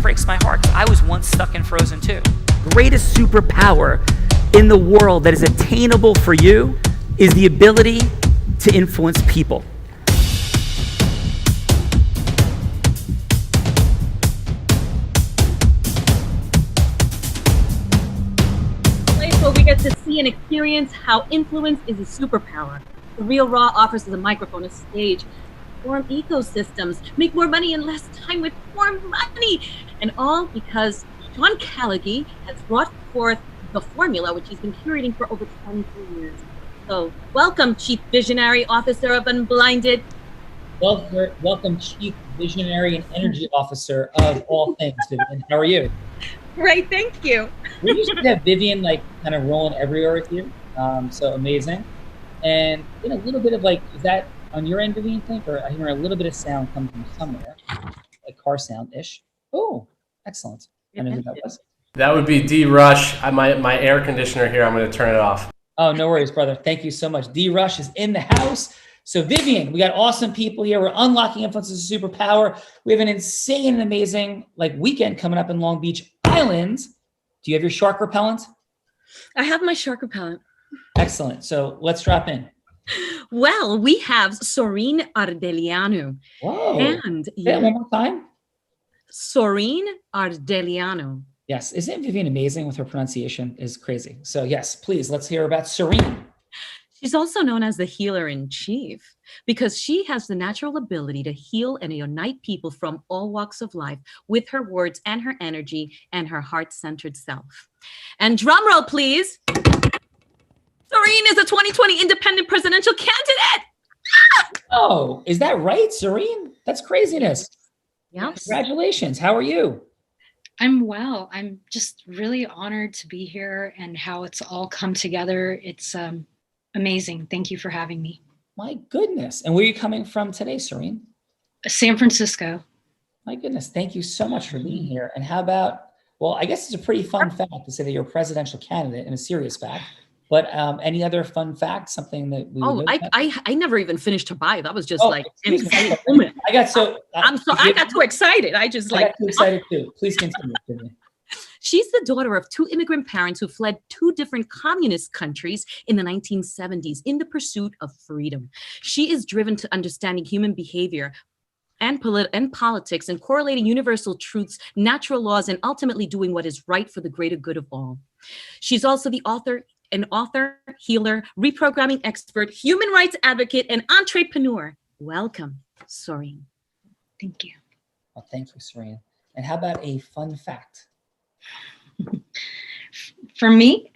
breaks my heart, 'cause I was once stuck in Frozen too. Greatest superpower in the world that is attainable for you is the ability to influence people. Where we get to see and experience how influence is a superpower. The Real Raw offers us a microphone, a stage, form ecosystems, make more money in less time with more money, and all because Sean Callagy has brought forth the formula which he's been curating for over 23 years. So welcome, Chief Visionary Officer of UNBLINDED. Welcome, Chief Visionary and Energy Officer of all things, Vivian. How are you? Great, thank you. We usually have Vivian like kind of rolling everywhere with you, so amazing. And a little bit of like, is that on your end, Vivian, think? Or I hear a little bit of sound coming from somewhere, like car sound-ish. Oh, excellent. I know who that was. That would be D Rush. My air conditioner here, I'm going to turn it off. Oh, no worries, brother. Thank you so much. D Rush is in the house. So Vivian, we got awesome people here. We're unlocking influence as a superpower. We have an insane and amazing weekend coming up in Long Beach Island. Do you have your shark repellent? I have my shark repellent. Excellent. So let's drop in. Well, we have Soreen Ardeliano. Whoa. And yeah, one more time. Soreen Ardeliano. Yes. Isn't Vivian amazing with her pronunciation? Is crazy. So yes, please, let's hear about Soreen. She's also known as the healer in chief because she has the natural ability to heal and unite people from all walks of life with her words and her energy and her heart-centered self. And drum roll, please. Soreen is a 2020 independent presidential candidate. Oh, is that right, Soreen? That's craziness. Yes. Congratulations. How are you? I'm well. I'm just really honored to be here and how it's all come together. It's amazing. Thank you for having me. My goodness. And where are you coming from today, Soreen? San Francisco. My goodness. Thank you so much for being here. And how about, well, I guess it's a pretty fun fact to say that you're a presidential candidate and a serious fact. But any other fun facts, something that we I never even finished her bio. That was just an exciting moment. I got too excited. I got too excited too. Please continue. She's the daughter of two immigrant parents who fled two different communist countries in the 1970s in the pursuit of freedom. She is driven to understanding human behavior and politics and correlating universal truths, natural laws, and ultimately doing what is right for the greater good of all. She's also an author, healer, reprogramming expert, human rights advocate, and entrepreneur. Welcome, Soreen. Thank you. Well, thank you, Soreen. And how about a fun fact? For me?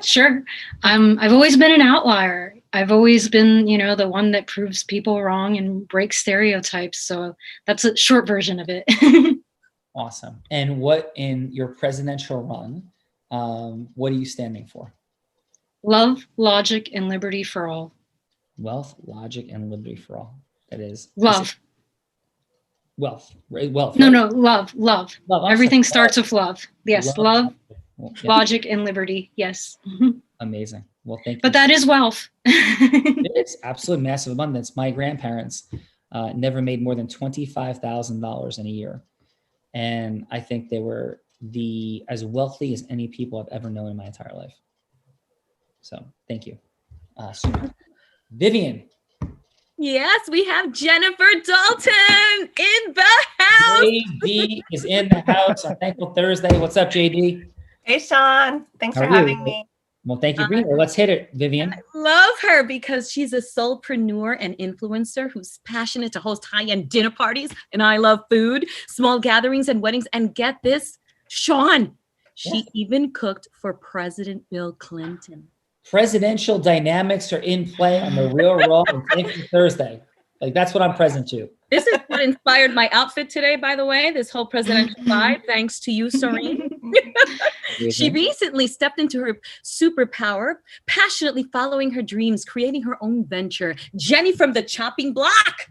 Sure. I've always been an outlier. I've always been, the one that proves people wrong and breaks stereotypes. So that's a short version of it. Awesome. And what in your presidential run, what are you standing for? Love, logic, and liberty for all. Wealth, logic, and liberty for all. That is love. Wealth, right? Wealth. No, right? no, love. Everything starts with love. Yes, love, well, logic, and liberty. Yes. Amazing. Well, thank you. But that is wealth. It's absolute massive abundance. My grandparents never made more than $25,000 in a year. And I think they were as wealthy as any people I've ever known in my entire life. So thank you. Vivian. Yes, we have Jennifer Dalton in the house. JD is in the house on Thankful Thursday. What's up, JD? Hey, Sean. Thanks for having me. Well, thank you for being here. Let's hit it, Vivian. I love her because she's a soulpreneur and influencer who's passionate to host high-end dinner parties. And I love food, small gatherings and weddings. And get this, Sean, she even cooked for President Bill Clinton. Presidential dynamics are in play on the Real Raw on Thankful Thursday. That's what I'm present to. This is what inspired my outfit today, by the way, this whole presidential vibe, thanks to you, Soreen. She recently stepped into her superpower, passionately following her dreams, creating her own venture, Jenny from the Chopping Block.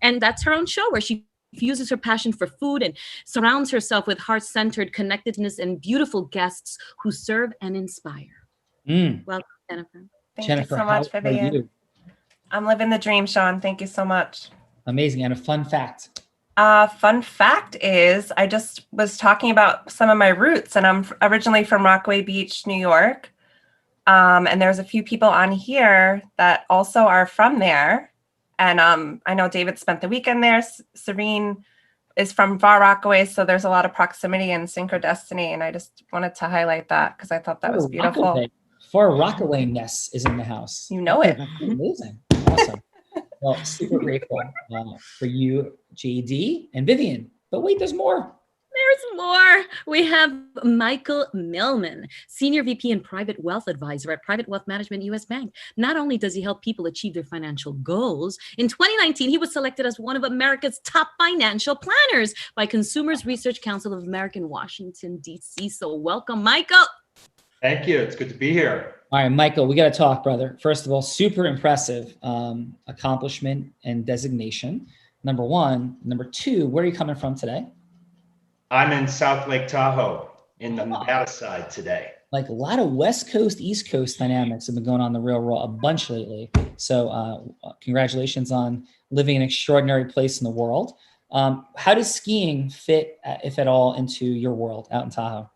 And that's her own show where she fuses her passion for food and surrounds herself with heart-centered connectedness and beautiful guests who serve and inspire. Welcome, Jennifer. Thank you so much, Vivian. I'm living the dream, Sean. Thank you so much. Amazing. And a fun fact. Fun fact is, I just was talking about some of my roots, and I'm originally from Rockaway Beach, New York. And there's a few people on here that also are from there. And I know David spent the weekend there. Serene is from Far Rockaway, so there's a lot of proximity and synchrodestiny. And I just wanted to highlight that because I thought that was beautiful. Far Rockaway-ness is in the house. You know it. Amazing. Awesome. Well, super grateful for you, JD and Vivian. But wait, there's more. There's more. We have Michael Millman, Senior VP and Private Wealth Advisor at Private Wealth Management US Bank. Not only does he help people achieve their financial goals, in 2019, he was selected as one of America's top financial planners by Consumers Research Council of America in Washington, D.C. So welcome, Michael. Thank you. It's good to be here. All right, Michael, we got to talk, brother. First of all, super impressive accomplishment and designation. Number one. Number two, where are you coming from today? I'm in South Lake Tahoe in the Nevada side today. Like a lot of West Coast, East Coast dynamics have been going on in the real world a bunch lately. So congratulations on living in an extraordinary place in the world. How does skiing fit, if at all, into your world out in Tahoe?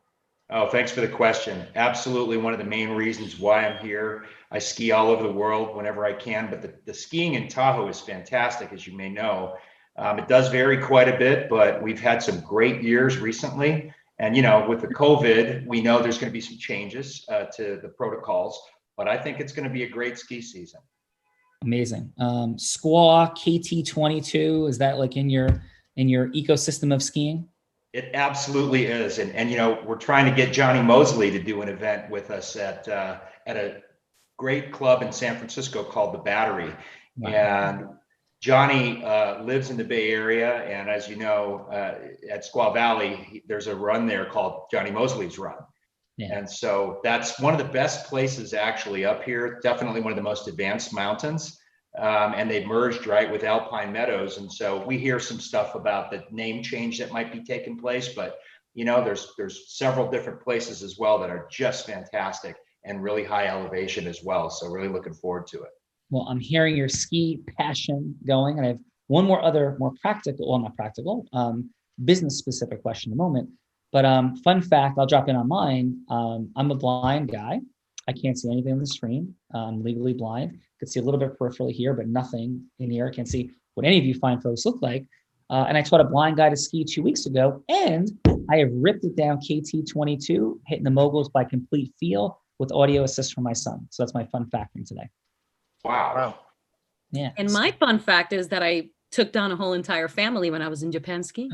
Oh, thanks for the question. Absolutely one of the main reasons why I'm here. I ski all over the world whenever I can, but the skiing in Tahoe is fantastic, as you may know. It does vary quite a bit, but we've had some great years recently. And, you know, with the COVID, we know there's going to be some changes to the protocols, but I think it's going to be a great ski season. Amazing. Squaw KT22, is that like in your ecosystem of skiing? It absolutely is. And you know, we're trying to get Johnny Mosley to do an event with us at a great club in San Francisco called The Battery. Wow. And Johnny lives in the Bay Area, and as you know, at Squaw Valley, there's a run there called Johnny Mosley's Run. Yeah. And so that's one of the best places actually up here, definitely one of the most advanced mountains. And they've merged right with Alpine Meadows. And so we hear some stuff about the name change that might be taking place, but you know, there's several different places as well that are just fantastic and really high elevation as well. So really looking forward to it. Well, I'm hearing your ski passion going, and I have one more more practical, well, not practical, business specific question in a moment. But fun fact, I'll drop in on mine. I'm a blind guy. I can't see anything on the screen. I'm legally blind. I could see a little bit peripherally here, but nothing in here. I can't see what any of you fine folks look like. And I taught a blind guy to ski 2 weeks ago, and I have ripped it down KT22, hitting the moguls by complete feel with audio assist from my son. So that's my fun fact from today. Wow. Yeah. And my fun fact is that I took down a whole entire family when I was in Japan skiing.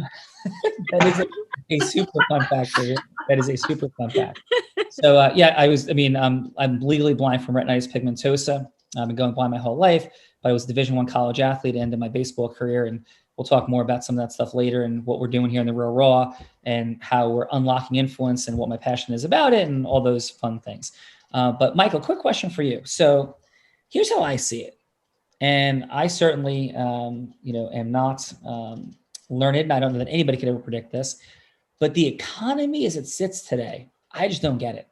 That is a super fun fact for you. That is a super fun fact. So I'm legally blind from retinitis pigmentosa. I've been going blind my whole life, but I was a Division I college athlete, ended my baseball career, and we'll talk more about some of that stuff later and what we're doing here in the Real Raw and how we're unlocking influence and what my passion is about it and all those fun things. But Michael, quick question for you. So here's how I see it. And I certainly, am not learned, and I don't know that anybody could ever predict this, but the economy as it sits today, I just don't get it.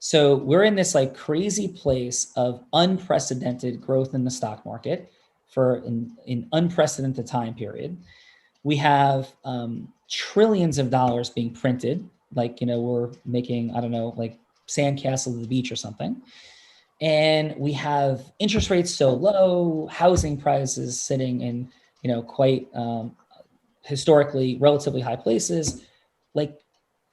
So we're in this like crazy place of unprecedented growth in the stock market for an unprecedented time period. We have trillions of dollars being printed, like, we're making, like sandcastles at the beach or something. And we have interest rates so low, housing prices sitting in, quite historically relatively high places. Like,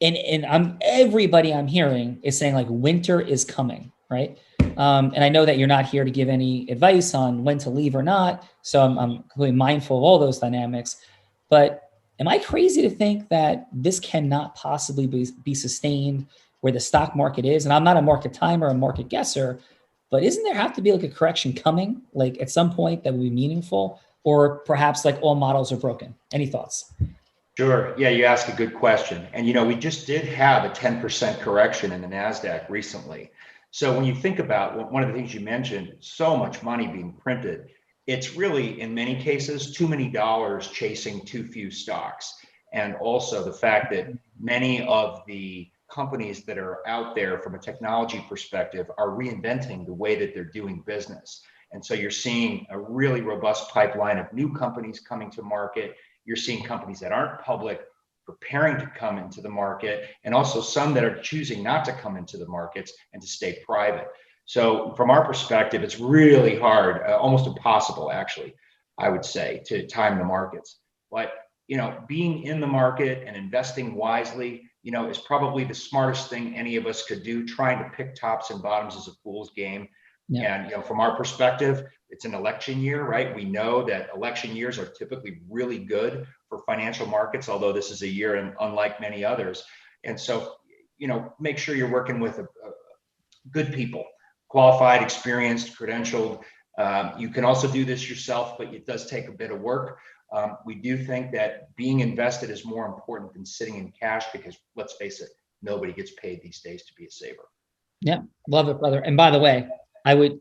and everybody I'm hearing is saying like winter is coming, right? And I know that you're not here to give any advice on when to leave or not. So I'm completely mindful of all those dynamics. But am I crazy to think that this cannot possibly be sustained where the stock market is? And I'm not a market timer, a market guesser, but isn't there have to be like a correction coming, like at some point that will be meaningful, or perhaps like all models are broken? Any thoughts? Sure. Yeah, you ask a good question. And, we just did have a 10% correction in the NASDAQ recently. So when you think about one of the things you mentioned, so much money being printed, it's really, in many cases, too many dollars chasing too few stocks. And also the fact that many of the companies that are out there from a technology perspective are reinventing the way that they're doing business. And so you're seeing a really robust pipeline of new companies coming to market you're seeing companies that aren't public preparing to come into the market, and also some that are choosing not to come into the markets and to stay private. So from our perspective, it's really hard, almost impossible, actually, I would say, to time the markets. But being in the market and investing wisely, is probably the smartest thing any of us could do. Trying to pick tops and bottoms is a fool's game. Yeah. And from our perspective, it's an election year, right? We know that election years are typically really good for financial markets, although this is a year unlike many others. And so, make sure you're working with good people, qualified, experienced, credentialed. You can also do this yourself, but it does take a bit of work. We do think that being invested is more important than sitting in cash, because let's face it, nobody gets paid these days to be a saver. Yeah, love it, brother. And by the way,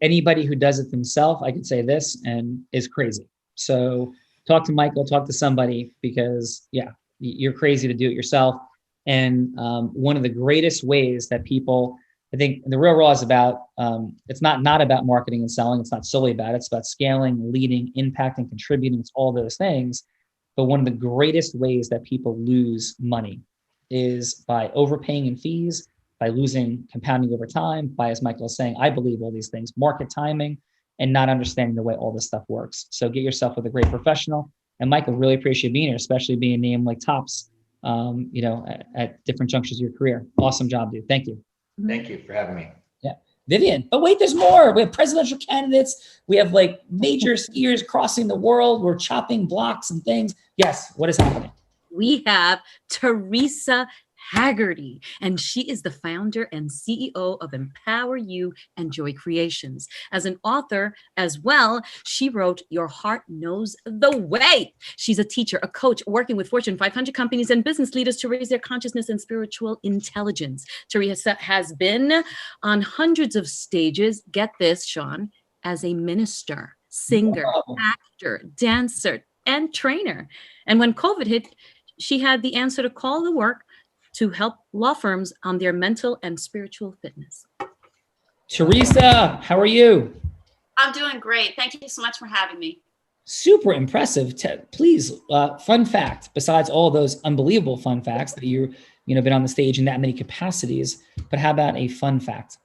anybody who does it themselves, I could say this, and is crazy. So talk to Michael, talk to somebody, because you're crazy to do it yourself. And one of the greatest ways that people, I think the real raw is about, it's not about marketing and selling. It's not solely about it. It's about scaling, leading, impacting, contributing. It's all those things. But one of the greatest ways that people lose money is by overpaying in fees, by losing compounding over time, by, as Michael is saying, I believe all these things, market timing, and not understanding the way all this stuff works. So get yourself with a great professional. And Michael, really appreciate being here, especially being named like tops, at different junctures of your career. Awesome job, dude. Thank you. Thank you for having me. Yeah. Vivian, but wait, there's more. We have presidential candidates. We have like major skiers crossing the world. We're chopping blocks and things. Yes. What is happening? We have Teresa Haggerty, and she is the founder and CEO of Empower You and Joy Creations. As an author as well, she wrote Your Heart Knows the Way. She's a teacher, a coach, working with Fortune 500 companies and business leaders to raise their consciousness and spiritual intelligence. Teresa has been on hundreds of stages, get this, Sean, as a minister, singer, actor, dancer, and trainer. And when COVID hit, she had the answer to call the work to help law firms on their mental and spiritual fitness. Teresa, how are you? I'm doing great. Thank you so much for having me. Super impressive. Please, fun fact, besides all those unbelievable fun facts that you've been on the stage in that many capacities, but how about a fun fact?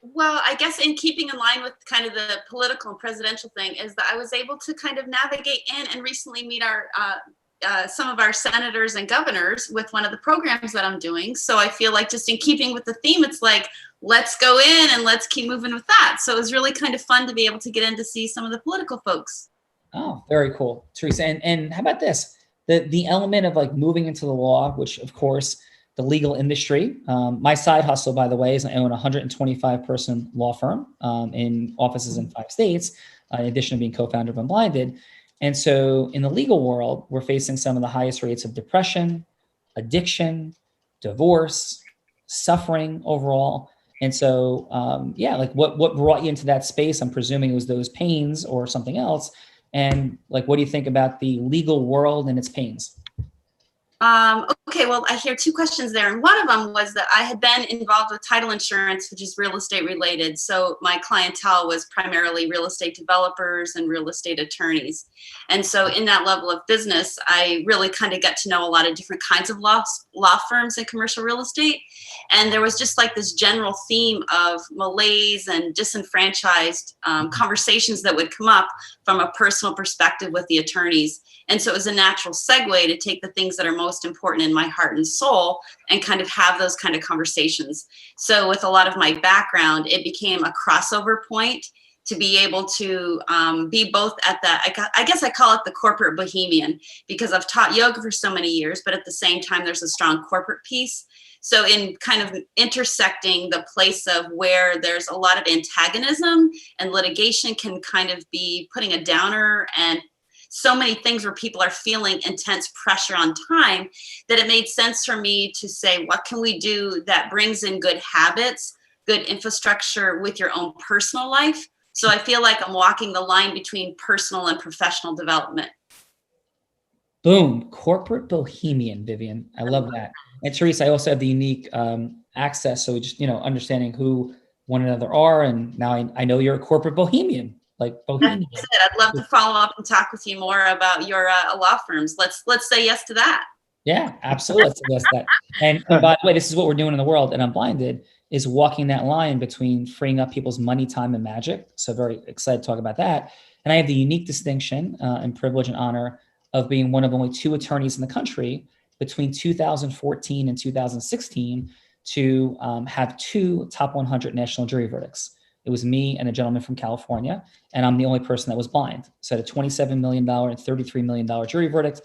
Well, I guess in keeping in line with kind of the political and presidential thing is that I was able to kind of navigate in and recently meet some of our senators and governors with one of the programs that I'm doing. So I feel like just in keeping with the theme, it's like, let's go in and let's keep moving with that. So it was really kind of fun to be able to get in to see some of the political folks. Oh, very cool, Teresa. And how about this? The element of like moving into the law, which of course, the legal industry. My side hustle, by the way, is I own a 125-person law firm in offices in 5 states, in addition to being co-founder of UNBLINDED. And so in the legal world, we're facing some of the highest rates of depression, addiction, divorce, suffering overall. And so, like what brought you into that space? I'm presuming it was those pains or something else. And like, what do you think about the legal world and its pains? Okay, well, I hear 2 questions there. And one of them was that I had been involved with title insurance, which is real estate related. So my clientele was primarily real estate developers and real estate attorneys. And so in that level of business, I really kind of got to know a lot of different kinds of law firms in commercial real estate. And there was just like this general theme of malaise and disenfranchised conversations that would come up from a personal perspective with the attorneys. And so it was a natural segue to take the things that are most important in my heart and soul and kind of have those kind of conversations. So with a lot of my background, it became a crossover point to be able to be both at I guess I call it the corporate bohemian, because I've taught yoga for so many years, but at the same time, there's a strong corporate piece. So in kind of intersecting the place of where there's a lot of antagonism and litigation can kind of be putting a downer and so many things where people are feeling intense pressure on time, that it made sense for me to say, what can we do that brings in good habits, good infrastructure with your own personal life? So I feel like I'm walking the line between personal and professional development. Boom. Corporate bohemian, Vivian. I love that. And Teresa, I also have the unique access. So just, understanding who one another are. And now I know you're a corporate bohemian. like That's bohemian. it. I'd love to follow up and talk with you more about your law firms. Let's say yes to that. Yeah, absolutely. Let's suggest that. And by the way, this is what we're doing in the world, and Unblinded is walking that line between freeing up people's money, time, and magic. So very excited to talk about that. And I have the unique distinction and privilege and honor of being one of only 2 attorneys in the country between 2014 and 2016 to have 2 top 100 national jury verdicts. It was me and a gentleman from California, and I'm the only person that was blind. So I had a $27 million and $33 million jury verdict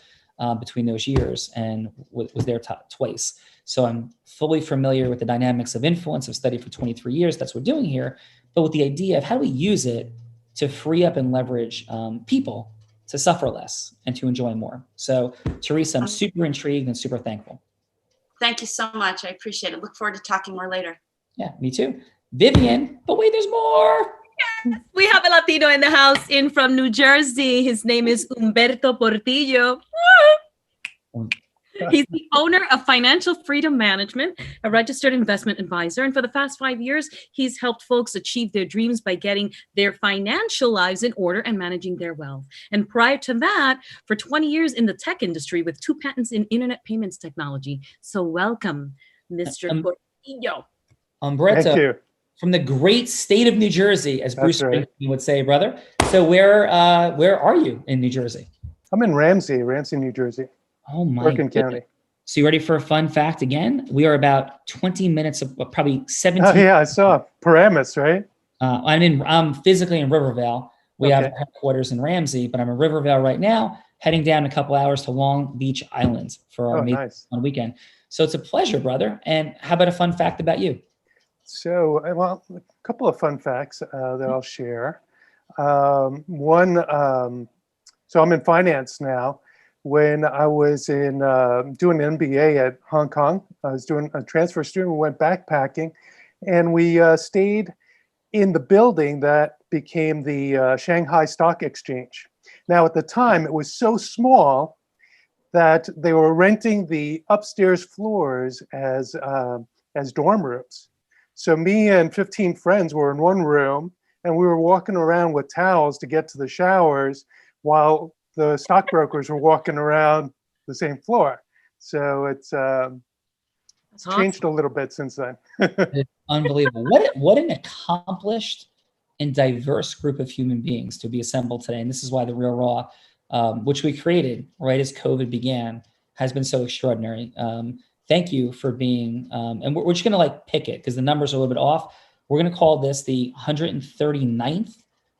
between those years, and was there twice. So I'm fully familiar with the dynamics of influence. I've studied for 23 years. That's what we're doing here. But with the idea of how do we use it to free up and leverage people to suffer less and to enjoy more. So Teresa, I'm super intrigued and super thankful. Thank you so much. I appreciate it. Look forward to talking more later. Yeah, me too. Vivian, but wait, there's more. We have a Latino in the house in from New Jersey. His name is Humberto Portillo. He's the owner of Financial Freedom Management, a registered investment advisor. And for the past 5 years, he's helped folks achieve their dreams by getting their financial lives in order and managing their wealth. And prior to that, for 20 years in the tech industry with 2 patents in internet payments technology. So welcome, Mr. Portillo. Humberto, Thank you. from the great state of New Jersey, as Bruce That's right. Springsteen would say, brother. So where are you in New Jersey? I'm in Ramsey, New Jersey, Oh my Bergen goodness. County. So you ready for a fun fact again? We are about 20 minutes of probably 17. Oh yeah, I saw Paramus, right? I'm physically in Rivervale. We have Okay. headquarters in Ramsey, but I'm in Rivervale right now, heading down a couple hours to Long Beach Island for our Oh, meeting nice. on weekend. So it's a pleasure, brother. And how about a fun fact about you? So, well, a couple of fun facts that I'll share. One, so I'm in finance now. When I was doing an MBA at Hong Kong, I was doing a transfer student. We went backpacking, and we stayed in the building that became the Shanghai Stock Exchange. Now, at the time, it was so small that they were renting the upstairs floors as dorm rooms. So me and 15 friends were in one room, and we were walking around with towels to get to the showers while the stockbrokers were walking around the same floor. So it's changed a little bit since then. It's unbelievable. What an accomplished and diverse group of human beings to be assembled today. And this is why the Real Raw, which we created right as COVID began, has been so extraordinary. Thank you for being, and we're just going to pick it because the numbers are a little bit off. We're going to call this the 139th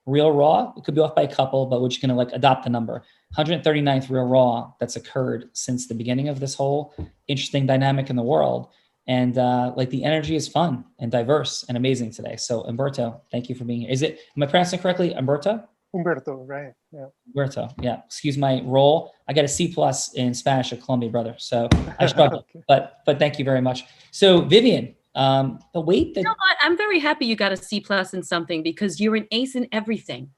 Real Raw. It could be off by a couple, but we're just going to adopt the number. 139th Real Raw that's occurred since the beginning of this whole interesting dynamic in the world. And the energy is fun and diverse and amazing today. So Humberto, thank you for being here. Am I pronouncing it correctly? Humberto? Humberto, right? Yeah. Humberto, yeah. Excuse my roll. I got a C+ in Spanish at Columbia, brother. So I struggled, Okay. but thank you very much. So Vivian, the weight that, You know what? I'm very happy you got a C+ in something because you're an ace in everything.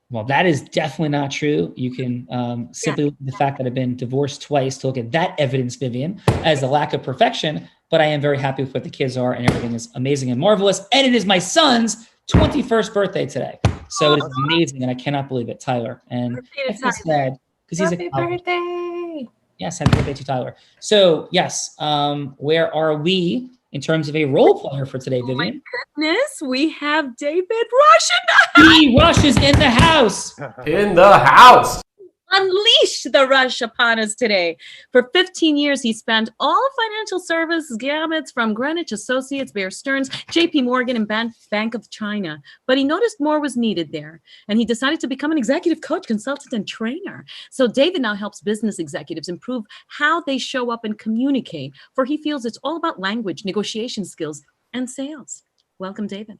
well, that is definitely not true. You can simply look at the fact that I've been divorced twice to look at that evidence, Vivian, as a lack of perfection. But I am very happy with what the kids are, and everything is amazing and marvelous. And it is my son's 21st birthday today. So it is amazing, and I cannot believe it, Tyler. And Birthday I to feel Tyler. sad because he's Happy a college. birthday. Yes, happy birthday to Tyler. So yes, where are we in terms of a role player for today, Oh my Vivian? goodness, we have David Rush in the D. Rush is in the house. In the house. Unleash the rush upon us today. For 15 years, he spanned all financial service gamuts from Greenwich Associates, Bear Stearns, JP Morgan, and Bank of China. But he noticed more was needed there, and he decided to become an executive coach, consultant, and trainer. So David now helps business executives improve how they show up and communicate, for he feels it's all about language, negotiation skills, and sales. Welcome, David.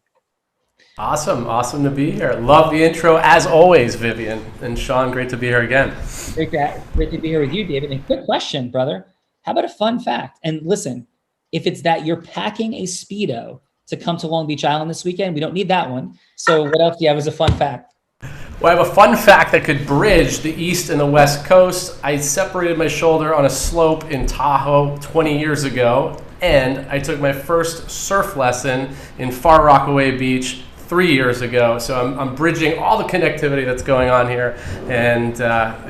Awesome to be here. Love the intro as always, Vivian. And Sean, great to be here again. Great to be here with you, David. And quick question, brother. How about a fun fact? And listen, if it's that you're packing a Speedo to come to Long Beach Island this weekend, we don't need that one. So what else do you have as a fun fact? Well, I have a fun fact that could bridge the East and the West Coast. I separated my shoulder on a slope in Tahoe 20 years ago, and I took my first surf lesson in Far Rockaway Beach 3 years ago. So I'm bridging all the connectivity that's going on here. And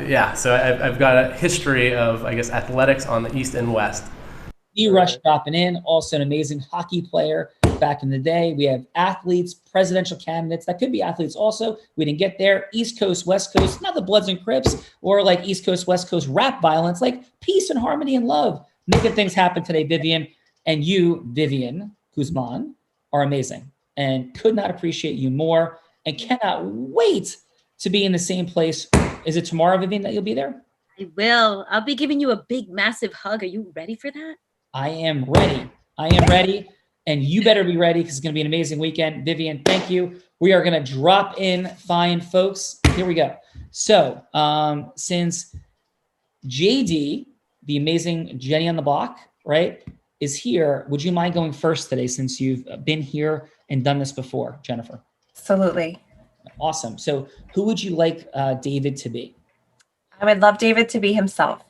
yeah, so I've got a history of, I guess, athletics on the East and West. E-Rush dropping in, also an amazing hockey player back in the day. We have athletes, presidential candidates. That could be athletes also. We didn't get there. East Coast, West Coast, not the Bloods and Crips, or like East Coast, West Coast rap violence, like peace and harmony and love. Making things happen today, Vivian. And you, Vivian Guzman, are amazing and could not appreciate you more and cannot wait to be in the same place. Is it tomorrow, Vivian, that you'll be there? I will. I'll be giving you a big, massive hug. Are you ready for that? I am ready. I am ready. And you better be ready because it's going to be an amazing weekend. Vivian, thank you. We are going to drop in fine, folks. Here we go. So since JD, the amazing Jenny on the block, right, is here, would you mind going first today since you've been here and done this before, Jennifer? Absolutely. Awesome. So who would you like David to be? I would love David to be himself.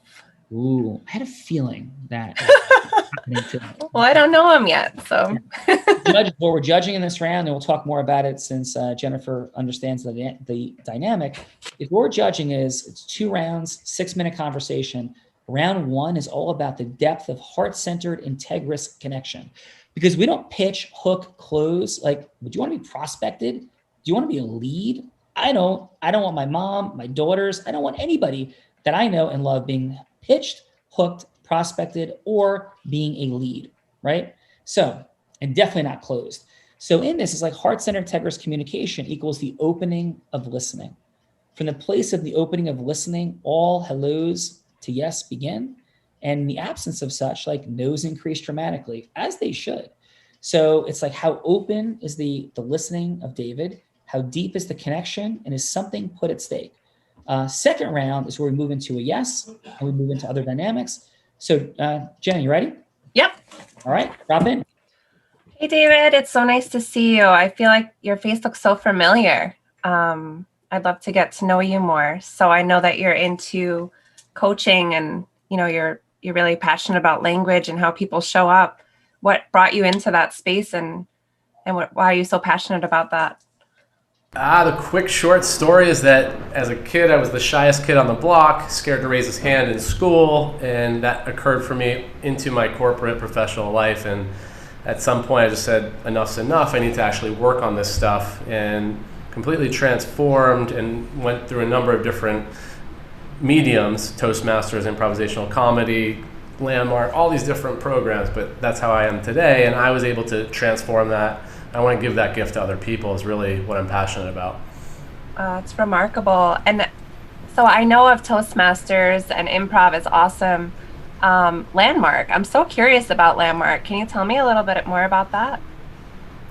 Ooh, I had a feeling that happening today. Well, I don't know him yet, so. Well, we're judging in this round, and we'll talk more about it since Jennifer understands the dynamic. If we're judging it's 2 rounds, 6-minute conversation. Round 1 is all about the depth of heart-centered, integrous connection. Because we don't pitch, hook, close. Like, would you want to be prospected? Do you want to be a lead? I don't want my mom, my daughters. I don't want anybody that I know and love being pitched, hooked, prospected, or being a lead, right? So, and definitely not closed. So in this, it's like heart-centered, integrous communication equals the opening of listening. From the place of the opening of listening, all hellos to yes begin. And in the absence of such, like no's increase dramatically, as they should. So it's like how open is the listening of David, how deep is the connection, and is something put at stake. Second round is where we move into a yes, and we move into other dynamics. So Jenny, you ready? Yep. All right, drop in. Hey, David, it's so nice to see you. I feel like your face looks so familiar. I'd love to get to know you more. So I know that you're into coaching and, you know, you're really passionate about language and how people show up. What brought you into that space and why are you so passionate about that? The quick short story is that as a kid, I was the shyest kid on the block, scared to raise his hand in school, and that occurred for me into my corporate professional life. And at some point I just said, enough's enough. I need to actually work on this stuff, and completely transformed and went through a number of different mediums, Toastmasters, improvisational comedy, Landmark, all these different programs, but that's how I am today. And I was able to transform that. I want to give that gift to other people is really what I'm passionate about. It's remarkable. And so I know of Toastmasters and improv is awesome. Landmark, I'm so curious about Landmark. Can you tell me a little bit more about that?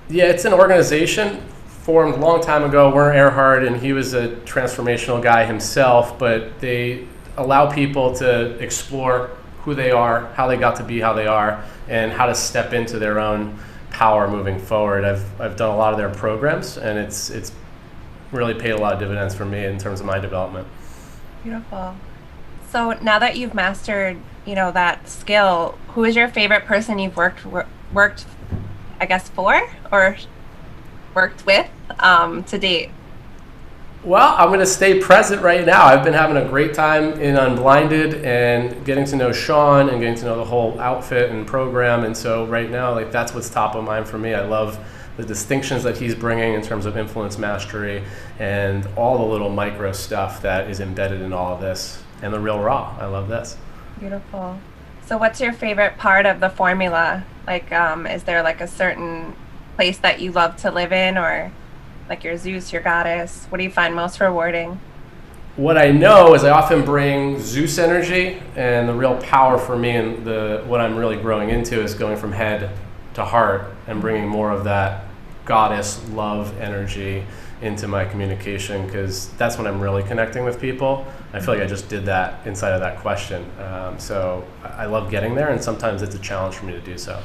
Yeah, it's an organization formed a long time ago. Werner Erhard, and he was a transformational guy himself, but they allow people to explore who they are, how they got to be how they are, and how to step into their own power moving forward. I've done a lot of their programs, and it's really paid a lot of dividends for me in terms of my development. Beautiful. So now that you've mastered, you know, that skill, who is your favorite person you've worked, I guess, for or worked with to date? Well, I'm going to stay present right now. I've been having a great time in Unblinded and getting to know Sean and getting to know the whole outfit and program. And so right now, like, that's what's top of mind for me. I love the distinctions that he's bringing in terms of influence mastery and all the little micro stuff that is embedded in all of this and the real raw. I love this. Beautiful. So what's your favorite part of the formula? Like, is there like a certain place that you love to live in, or like your Zeus, your goddess? What do you find most rewarding? What I know is I often bring Zeus energy, and the real power for me and what I'm really growing into is going from head to heart and bringing more of that goddess love energy into my communication, because that's when I'm really connecting with people. I feel like I just did that inside of that question. So I love getting there, and sometimes it's a challenge for me to do so.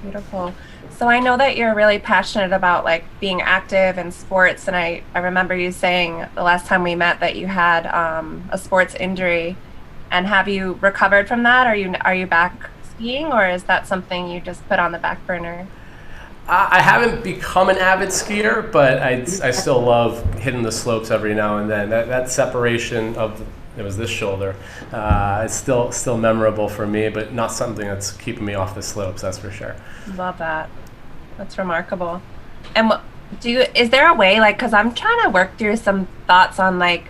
Beautiful. So I know that you're really passionate about like being active in sports, and I remember you saying the last time we met that you had a sports injury. And have you recovered from that? Are you back skiing, or is that something you just put on the back burner? I haven't become an avid skier, but I still love hitting the slopes every now and then. That separation of, it was this shoulder, it's still memorable for me, but not something that's keeping me off the slopes, that's for sure. Love that. That's remarkable. And is there a way, like, because I'm trying to work through some thoughts on like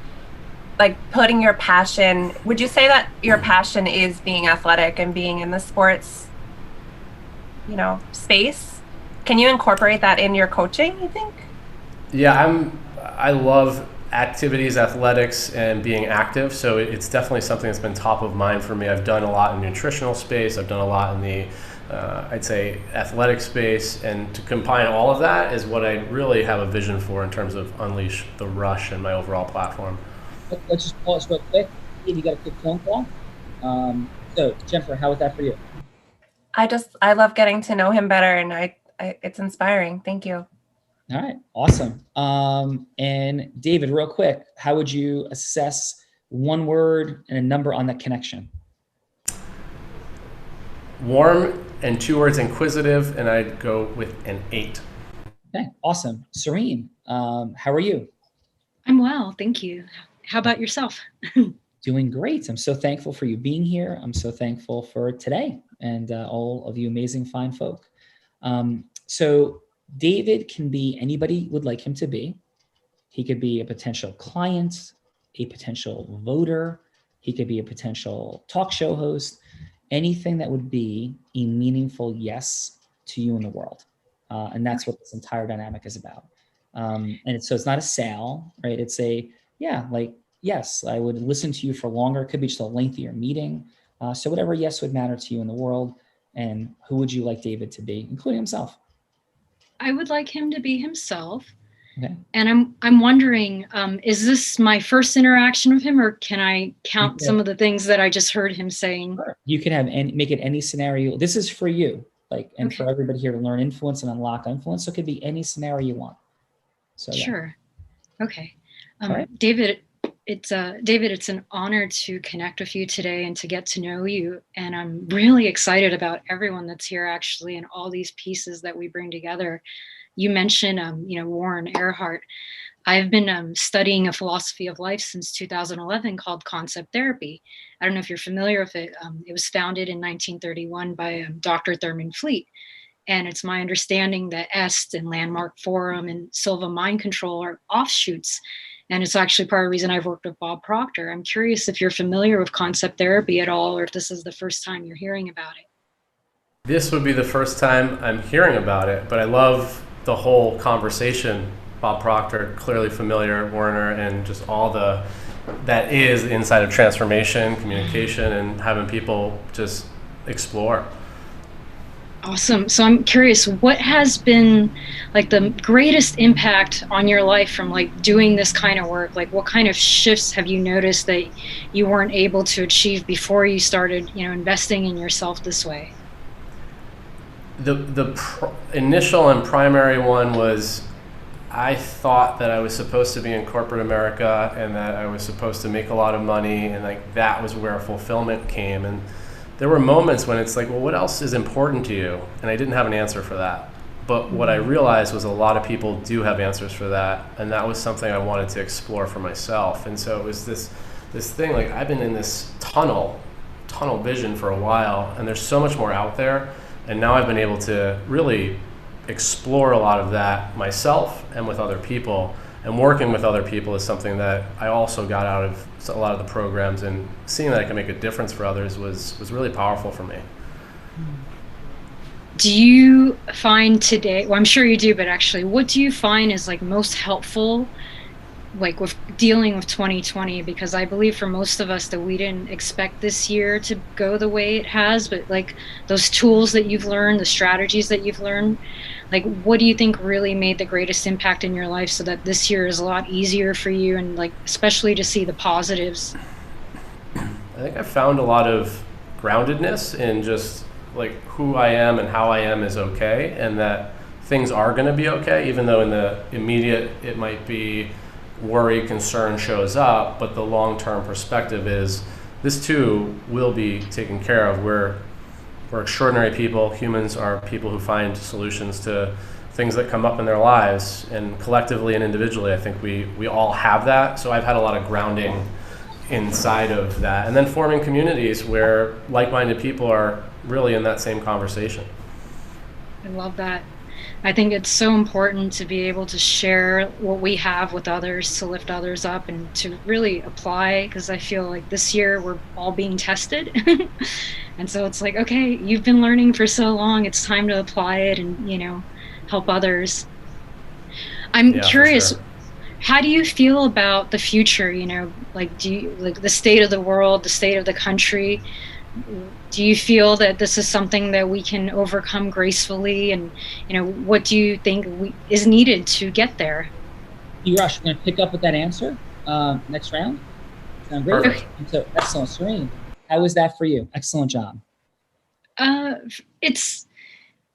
putting your passion, would you say that your passion is being athletic and being in the sports, space? Can you incorporate that in your coaching, you think? Yeah, I love activities, athletics, and being active. So it's definitely something that's been top of mind for me. I've done a lot in the nutritional space. I've done a lot in the, I'd say, athletic space. And to combine all of that is what I really have a vision for in terms of unleash the rush and my overall platform. Let's just pause real quick. Steve, you got a quick phone call. So Jennifer, how was that for you? I love getting to know him better, and it's inspiring. Thank you. All right, awesome. And David, real quick, how would you assess one word and a number on that connection? Warm, and 2 words, inquisitive, and I'd go with an 8. Okay, awesome. Serene, how are you? I'm well, thank you. How about yourself? Doing great. I'm so thankful for you being here. I'm so thankful for today and all of you amazing, fine folk. So David can be anybody would like him to be. He could be a potential client, a potential voter. He could be a potential talk show host, anything that would be a meaningful yes to you in the world. And that's what this entire dynamic is about. So it's not a sale, right? It's yes, I would listen to you for longer. It could be just a lengthier meeting. So whatever yes would matter to you in the world. And who would you like David to be, including himself? I would like him to be himself. Okay. And I'm wondering, is this my first interaction with him, or can I count some of the things that I just heard him saying? Sure. You can make it any scenario. This is for you, for everybody here to learn influence and unlock influence. So it could be any scenario you want. So yeah. Sure. Okay. Right. David, it's an honor to connect with you today and to get to know you. And I'm really excited about everyone that's here, actually, and all these pieces that we bring together. You mentioned, Warren Earhart. I've been studying a philosophy of life since 2011 called concept therapy. I don't know if you're familiar with it. It was founded in 1931 by Dr. Thurman Fleet. And it's my understanding that EST and Landmark Forum and Silva Mind Control are offshoots. And it's actually part of the reason I've worked with Bob Proctor. I'm curious if you're familiar with concept therapy at all, or if this is the first time you're hearing about it. This would be the first time I'm hearing about it, but I love the whole conversation. Bob Proctor, clearly familiar, Werner, and just all that is inside of transformation, communication, and having people just explore. Awesome. So I'm curious, what has been the greatest impact on your life from doing this kind of work? What kind of shifts have you noticed that you weren't able to achieve before you started, investing in yourself this way? The initial and primary one was I thought that I was supposed to be in corporate America and that I was supposed to make a lot of money, and that was where fulfillment came. And there were moments when it's well, what else is important to you? And I didn't have an answer for that. But what I realized was a lot of people do have answers for that, and that was something I wanted to explore for myself. And so it was this thing, I've been in this tunnel vision for a while, and there's so much more out there. And now I've been able to really explore a lot of that myself and with other people. And working with other people is something that I also got out of a lot of the programs, and seeing that I can make a difference for others was really powerful for me. Do you find today, well, I'm sure you do, but actually, what do you find is most helpful, with dealing with 2020? Because I believe for most of us that we didn't expect this year to go the way it has, but those tools that you've learned, the strategies that you've learned, what do you think really made the greatest impact in your life so that this year is a lot easier for you, and especially to see the positives? I think I found a lot of groundedness in just who I am and how I am is okay, and that things are going to be okay, even though in the immediate it might be worry, concern shows up, but the long-term perspective is this too will be taken care of. We're we're extraordinary people. Humans are people who find solutions to things that come up in their lives, and collectively and individually, I think we all have that. So I've had a lot of grounding inside of that, and then forming communities where like-minded people are really in that same conversation. I love that. I think it's so important to be able to share what we have with others, to lift others up and to really apply, because I feel like this year we're all being tested. And so it's like, okay, you've been learning for so long, it's time to apply it and, you know, help others. I'm curious, how do you feel about the future? You know, like, do you like the state of the world, the state of the country? Do you feel that this is something that we can overcome gracefully? And, you know, what do you think is needed to get there? Rush, we're going to pick up with that answer next round. Sound great? Perfect. So, excellent. Serene, how was that for you? Excellent job.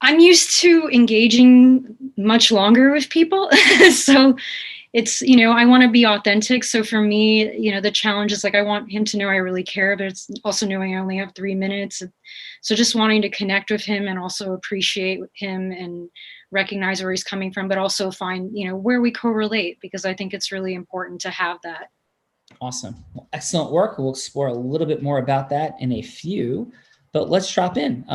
I'm used to engaging much longer with people. So it's, you know, I want to be authentic. So for me, you know, the challenge is like, I want him to know I really care, but it's also knowing I only have 3 minutes. So just wanting to connect with him and also appreciate him and recognize where he's coming from, but also find, you know, where we correlate, because I think it's really important to have that. Awesome. Well, excellent work. We'll explore a little bit more about that in a few, but let's drop in.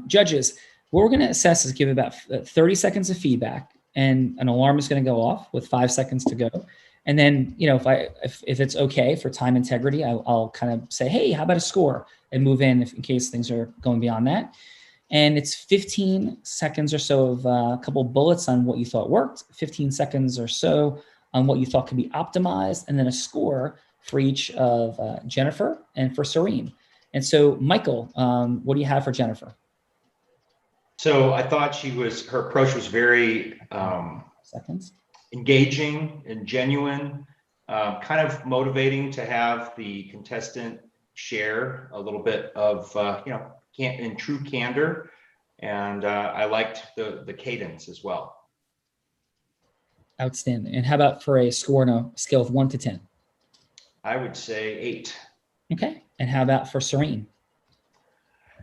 Judges, what we're going to assess is give about 30 seconds of feedback, and an alarm is going to go off with 5 seconds to go. And then, you know, if it's okay for time integrity, I'll kind of say, hey, how about a score, and move in in case things are going beyond that. And it's 15 seconds or so of a couple bullets on what you thought worked, 15 seconds or so on what you thought could be optimized, and then a score for each of Jennifer and for Serene. And so, Michael, what do you have for Jennifer? So I thought her approach was very engaging and genuine, kind of motivating to have the contestant share a little bit of, in true candor. And I liked the cadence as well. Outstanding. And how about for a score on a scale of 1 to 10? I would say 8. Okay. And how about for Serene?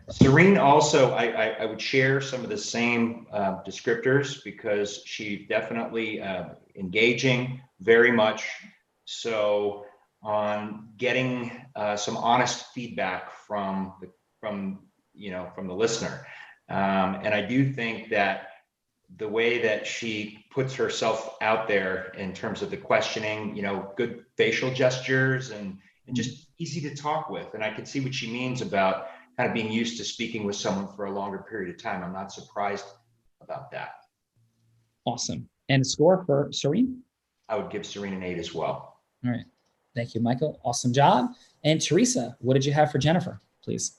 Serene also, I would share some of the same descriptors, because she definitely engaging very much. So on getting some honest feedback from the listener. And I do think that the way that she puts herself out there in terms of the questioning, you know, good facial gestures and just easy to talk with. And I can see what she means about kind of being used to speaking with someone for a longer period of time. I'm not surprised about that. Awesome. And a score for Serene? I would give Serene an 8 as well. All right. Thank you, Michael. Awesome job. And Teresa, what did you have for Jennifer, please?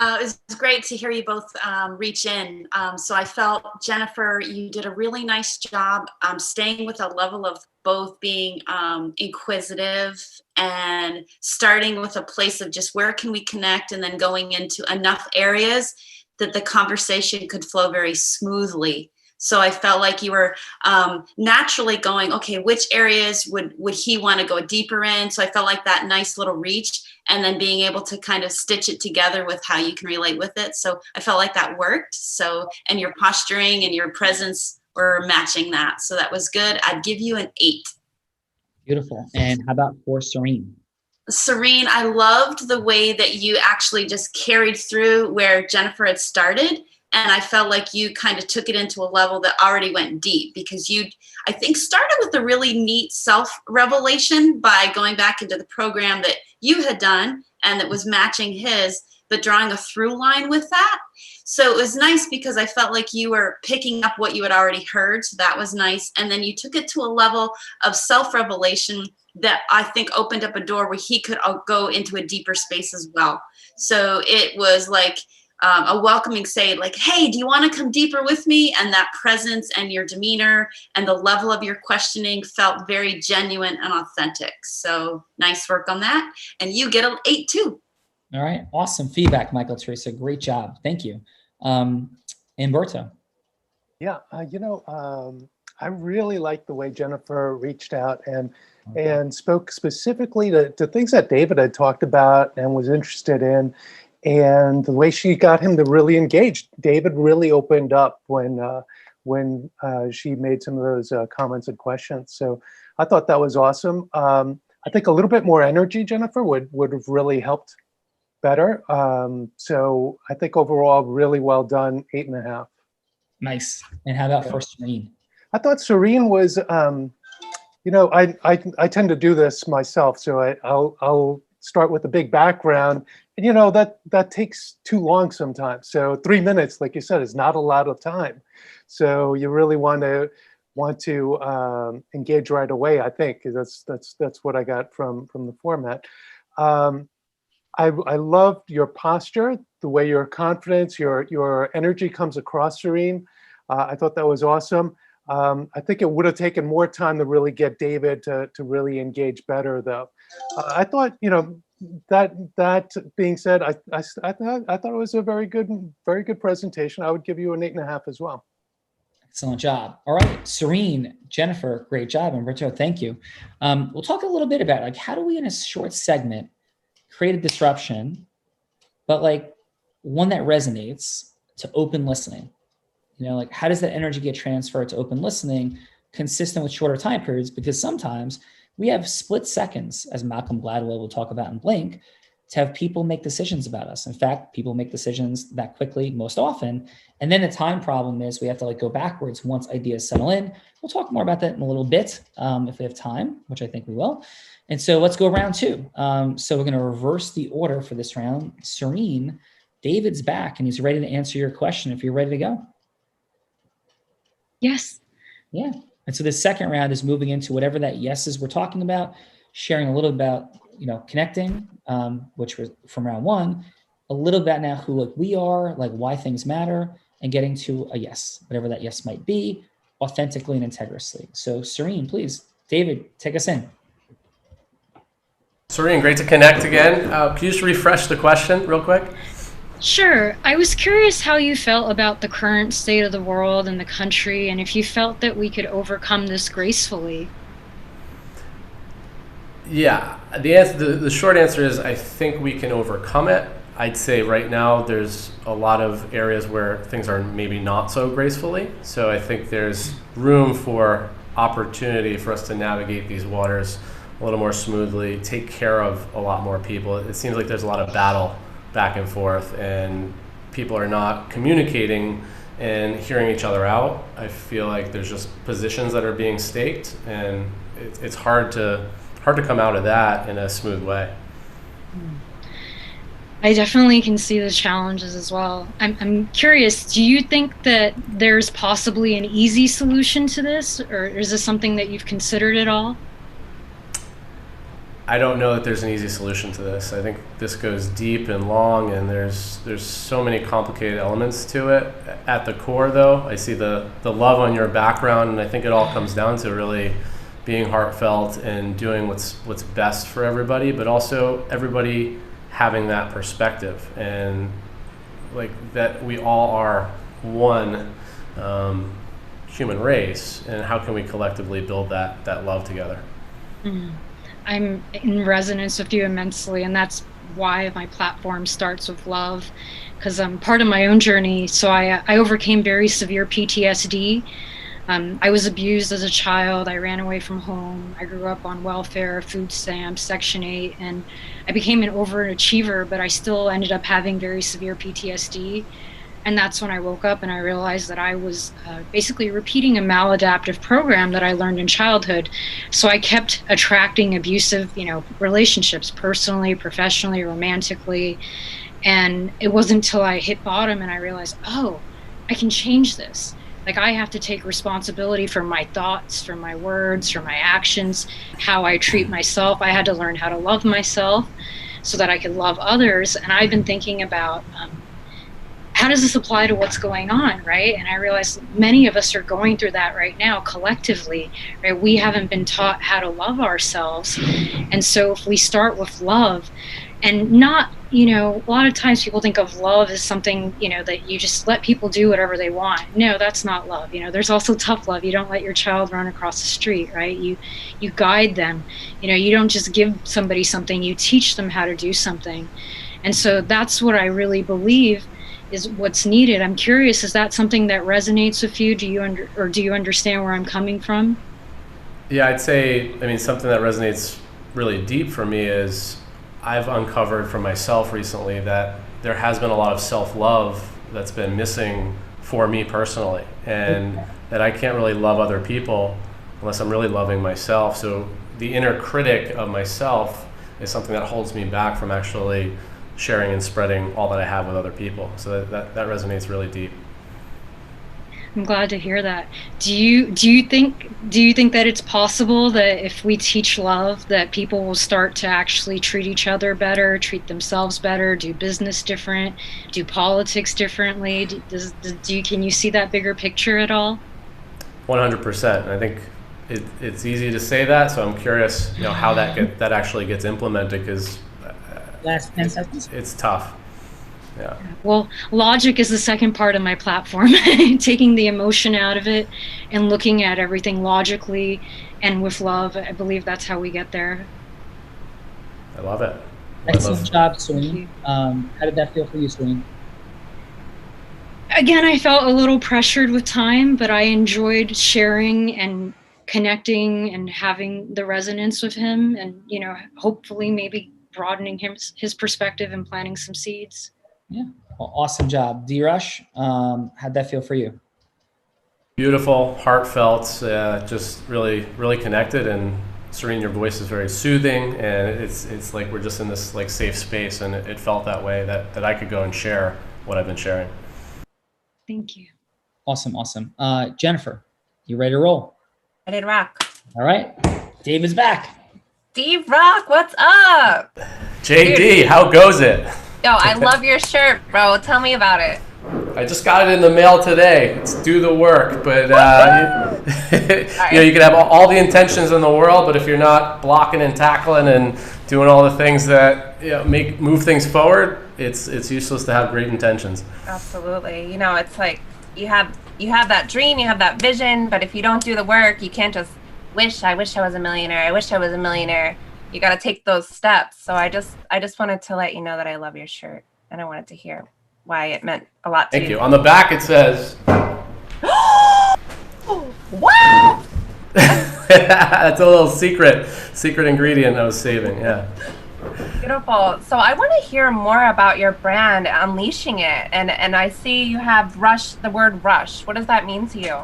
It was great to hear you both reach in. So I felt, Jennifer, you did a really nice job staying with a level of both being inquisitive and starting with a place of just where can we connect, and then going into enough areas that the conversation could flow very smoothly. So I felt like you were naturally going, okay, which areas would he want to go deeper in? So I felt like that nice little reach, and then being able to kind of stitch it together with how you can relate with it. So I felt like that worked. So, and your posturing and your presence were matching that. So that was good. I'd give you an 8. Beautiful. And how about for Serene? Serene, I loved the way that you actually just carried through where Jennifer had started. And I felt like you kind of took it into a level that already went deep, because you, I think, started with a really neat self-revelation by going back into the program that you had done and that was matching his, but drawing a through line with that. So it was nice because I felt like you were picking up what you had already heard. So that was nice. And then you took it to a level of self-revelation that I think opened up a door where he could go into a deeper space as well. So it was like a welcoming say, like, hey, do you want to come deeper with me? And that presence and your demeanor and the level of your questioning felt very genuine and authentic. So nice work on that. And you get an 8 too. All right. Awesome feedback, Michael, Teresa. Great job. Thank you. Umberto. Yeah, I really like the way Jennifer reached out and spoke specifically to things that David had talked about and was interested in. and the way she got him to really engage. David really opened up when she made some of those comments and questions. So I thought that was awesome. I think a little bit more energy, Jennifer, would have really helped better. So I think overall, really well done, 8.5. Nice. And how about for Serene? I thought Serene was, I tend to do this myself, so I'll start with a big background, and that takes too long sometimes. So 3 minutes, like you said, is not a lot of time. So you really want to engage right away. I think that's what I got from the format. I loved your posture, the way your confidence, your energy comes across, Serene. I thought that was awesome. I think it would have taken more time to really get David to really engage better, though. I thought, that being said, I thought it was a very good presentation. I would give you an 8.5 as well. Excellent job. All right, Serene, Jennifer, great job, and Roberto, thank you. We'll talk a little bit about how do we in a short segment create a disruption, but one that resonates to open listening. How does that energy get transferred to open listening consistent with shorter time periods? Because sometimes we have split seconds, as Malcolm Gladwell will talk about in Blink, to have people make decisions about us. In fact, people make decisions that quickly most often. And then the time problem is we have to go backwards once ideas settle in. We'll talk more about that in a little bit if we have time, which I think we will. And so let's go round two. So we're going to reverse the order for this round. Serene, David's back and he's ready to answer your question if you're ready to go. Yes. Yeah. And so the second round is moving into whatever that yes is we're talking about, sharing a little about, connecting, which was from round one, a little bit now who we are, why things matter, and getting to a yes, whatever that yes might be, authentically and integriously. So Serene, please, David, take us in. Serene, great to connect again. Can you just refresh the question real quick? Sure. I was curious how you felt about the current state of the world and the country, and if you felt that we could overcome this gracefully. Yeah, the short answer is I think we can overcome it. I'd say right now there's a lot of areas where things are maybe not so gracefully. So I think there's room for opportunity for us to navigate these waters a little more smoothly, take care of a lot more people. It seems like there's a lot of battle back and forth and people are not communicating and hearing each other out. I feel like there's just positions that are being staked and it's hard to come out of that in a smooth way. I definitely can see the challenges as well. I'm curious, do you think that there's possibly an easy solution to this, or is this something that you've considered at all? I don't know that there's an easy solution to this. I think this goes deep and long, and there's so many complicated elements to it. At the core, though, I see the love on your background, and I think it all comes down to really being heartfelt and doing what's best for everybody, but also everybody having that perspective and that we all are one human race, and how can we collectively build that love together? I'm in resonance with you immensely, and that's why my platform starts with love, because I'm part of my own journey. So I overcame very severe PTSD. I was abused as a child. I ran away from home. I grew up on welfare, food stamps, Section 8, and I became an overachiever, but I still ended up having very severe PTSD. And that's when I woke up and I realized that I was basically repeating a maladaptive program that I learned in childhood. So I kept attracting abusive, relationships, personally, professionally, romantically. And it wasn't until I hit bottom and I realized, oh, I can change this. I have to take responsibility for my thoughts, for my words, for my actions, how I treat myself. I had to learn how to love myself so that I could love others. And I've been thinking about how does this apply to what's going on, right? And I realized many of us are going through that right now collectively, right? We haven't been taught how to love ourselves. And so if we start with love and not, a lot of times people think of love as something, that you just let people do whatever they want. No, that's not love. There's also tough love. You don't let your child run across the street, right? You guide them. You don't just give somebody something, you teach them how to do something. And so that's what I really believe is what's needed. I'm curious, is that something that resonates with you? Do you understand where I'm coming from? Yeah, I'd say, I mean, something that resonates really deep for me is I've uncovered for myself recently that there has been a lot of self-love that's been missing for me personally, and that I can't really love other people unless I'm really loving myself. So the inner critic of myself is something that holds me back from actually sharing and spreading all that I have with other people. So that resonates really deep. I'm glad to hear that. Do you think that it's possible that if we teach love, that people will start to actually treat each other better, treat themselves better, do business different, do politics differently? Can you see that bigger picture at all? 100%. I think it's easy to say that, so I'm curious, how that actually gets implemented, because Last 10 seconds. it's tough. Yeah. Well, logic is the second part of my platform, taking the emotion out of it and looking at everything logically and with love. I believe that's how we get there. I love it. Excellent job, Serene. How did that feel for you, Serene? Again, I felt a little pressured with time, but I enjoyed sharing and connecting and having the resonance with him, and hopefully maybe broadening his perspective and planting some seeds. Yeah, well, awesome job. D-Rush, how'd that feel for you? Beautiful, heartfelt, just really, really connected. And Serene, your voice is very soothing, and it's like we're just in this like safe space, and it felt that way, that I could go and share what I've been sharing. Thank you. Awesome. Jennifer, you ready to roll? I did rock. All right, Dave is back. Steve Rock, what's up? JD, Dude. How goes it? Yo, I love your shirt, bro. Tell me about it. I just got it in the mail today. It's do the work, but you can have all the intentions in the world, but if you're not blocking and tackling and doing all the things that move things forward, it's useless to have great intentions. Absolutely. It's like you have that dream, you have that vision, but if you don't do the work, you can't just I wish I was a millionaire. I wish I was a millionaire. You got to take those steps. So I just wanted to let you know that I love your shirt, and I wanted to hear why it meant a lot to you. Thank you. On the back it says, What? that's a little secret ingredient I was saving. Yeah. Beautiful. So I want to hear more about your brand, Unleashing It. And I see you have the word rush. What does that mean to you?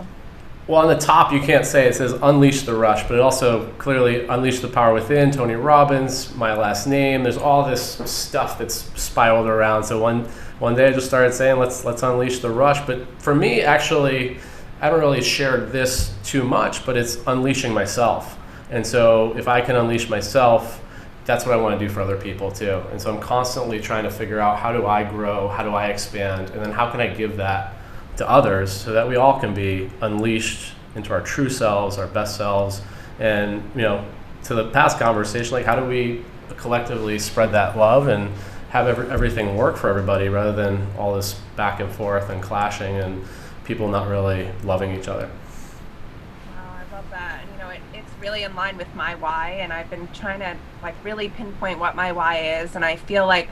Well, on the top, you can't say it says unleash the rush, but it also clearly unleash the power within, Tony Robbins, my last name. There's all this stuff that's spiraled around. So one day I just started saying, let's unleash the rush. But for me, actually, I haven't really shared this too much, but it's unleashing myself. And so if I can unleash myself, that's what I want to do for other people too. And so I'm constantly trying to figure out, how do I grow? How do I expand? And then how can I give that to others so that we all can be unleashed into our true selves, our best selves. And to the past conversation, like how do we collectively spread that love and have everything work for everybody, rather than all this back and forth and clashing and people not really loving each other. Wow, I love that. And it's really in line with my why, and I've been trying to really pinpoint what my why is. And I feel like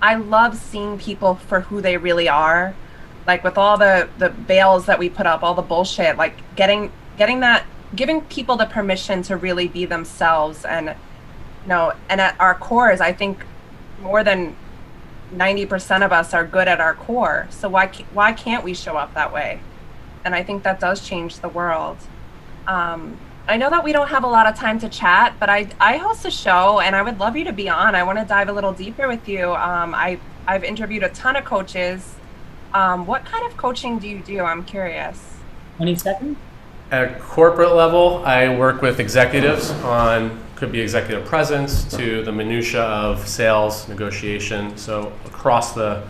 I love seeing people for who they really are. Like with all the veils that we put up, all the bullshit, like giving people the permission to really be themselves. And and at our cores, I think more than 90% of us are good at our core. So why can't we show up that way? And I think that does change the world. I know that we don't have a lot of time to chat, but I host a show, and I would love you to be on. I want to dive a little deeper with you. I've interviewed a ton of coaches. What kind of coaching do you do? I'm curious. 20 seconds. At a corporate level, I work with executives on, could be executive presence to the minutia of sales, negotiation. So across the,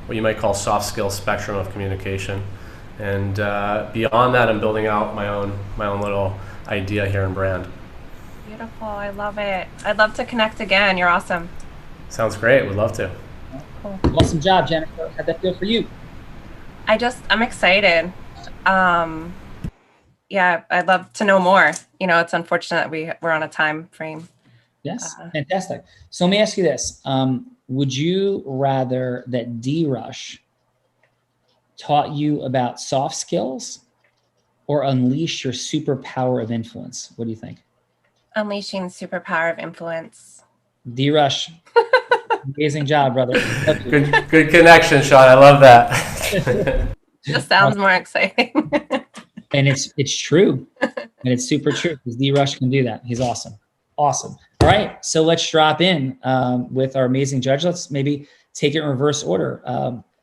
what you might call soft skill spectrum of communication. And beyond that, I'm building out my own little idea here in brand. Beautiful, I love it. I'd love to connect again. You're awesome. Sounds great, would love to. Cool. Awesome job, Jennifer. How'd that feel for you? I'm excited. Yeah, I'd love to know more. It's unfortunate we're on a time frame. Yes, fantastic. So let me ask you this. would you rather that D-Rush taught you about soft skills or unleash your superpower of influence? What do you think? Unleashing superpower of influence. D-Rush, amazing job, brother. Good connection, Sean. I love that. This sounds more exciting. And it's true. And it's super true because D-Rush can do that. He's awesome. Awesome. All right. So let's drop in with our amazing judge. Let's maybe take it in reverse order.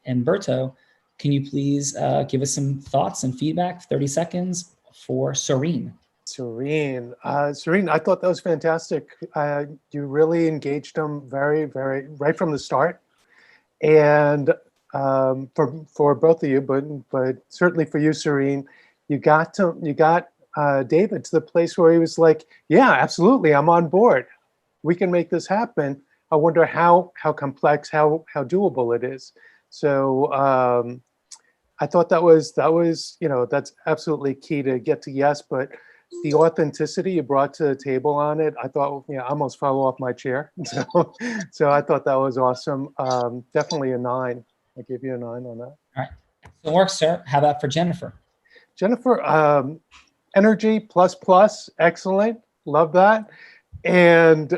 Umberto, can you please give us some thoughts and feedback, 30 seconds for Serene? Serene, Serene, I thought that was fantastic. You really engaged them very, very right from the start, and for both of you, but certainly for you, Serene, you got David to the place where he was like, "Yeah, absolutely, I'm on board. We can make this happen." I wonder how complex, how doable it is. So I thought that was that's absolutely key to get to yes, but the authenticity you brought to the table on it, I thought, I almost fell off my chair. So I thought that was awesome. Definitely a 9. I give you a 9 on that. All right. Excellent work, sir. How about for Jennifer? Jennifer, energy plus, excellent. Love that. And